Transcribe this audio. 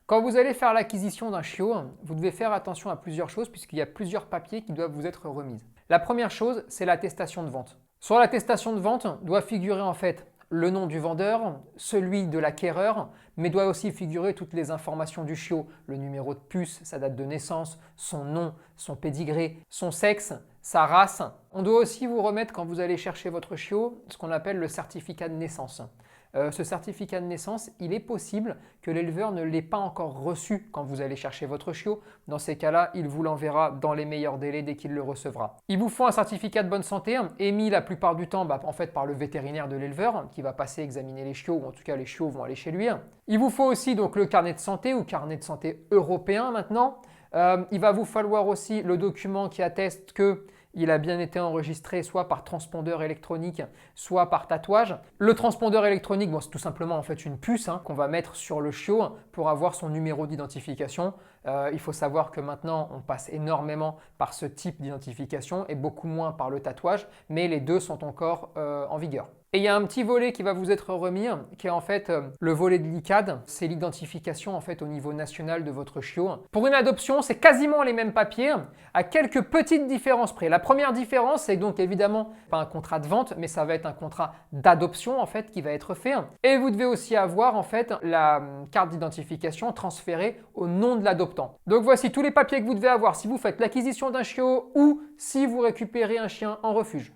Quand vous allez faire l'acquisition d'un chiot, vous devez faire attention à plusieurs choses puisqu'il y a plusieurs papiers qui doivent vous être remis. La première chose, c'est l'attestation de vente. Sur l'attestation de vente doit figurer en fait le nom du vendeur, celui de l'acquéreur, mais doit aussi figurer toutes les informations du chiot, le numéro de puce, sa date de naissance, son nom, son pédigré, son sexe, sa race. On doit aussi vous remettre quand vous allez chercher votre chiot ce qu'on appelle le certificat de naissance. Ce certificat de naissance, il est possible que l'éleveur ne l'ait pas encore reçu quand vous allez chercher votre chiot. Dans ces cas-là, il vous l'enverra dans les meilleurs délais dès qu'il le recevra. Il vous faut un certificat de bonne santé, émis la plupart du temps en fait, par le vétérinaire de l'éleveur, qui va passer examiner les chiots, ou en tout cas les chiots vont aller chez lui. Il vous faut aussi donc le carnet de santé, ou carnet de santé européen maintenant. Il va vous falloir aussi le document qui atteste que il a bien été enregistré soit par transpondeur électronique, soit par tatouage. Le transpondeur électronique, bon, c'est tout simplement en fait une puce qu'on va mettre sur le chiot pour avoir son numéro d'identification. Il faut savoir que maintenant, on passe énormément par ce type d'identification et beaucoup moins par le tatouage, mais les deux sont encore en vigueur. Et il y a un petit volet qui va vous être remis, qui est en fait le volet de l'ICAD. C'est l'identification en fait au niveau national de votre chiot. Pour une adoption, c'est quasiment les mêmes papiers, à quelques petites différences près. La première différence, c'est donc évidemment pas un contrat de vente, mais ça va être un contrat d'adoption en fait qui va être fait. Et vous devez aussi avoir en fait la carte d'identification transférée au nom de l'adoptant. Donc voici tous les papiers que vous devez avoir si vous faites l'acquisition d'un chiot ou si vous récupérez un chien en refuge.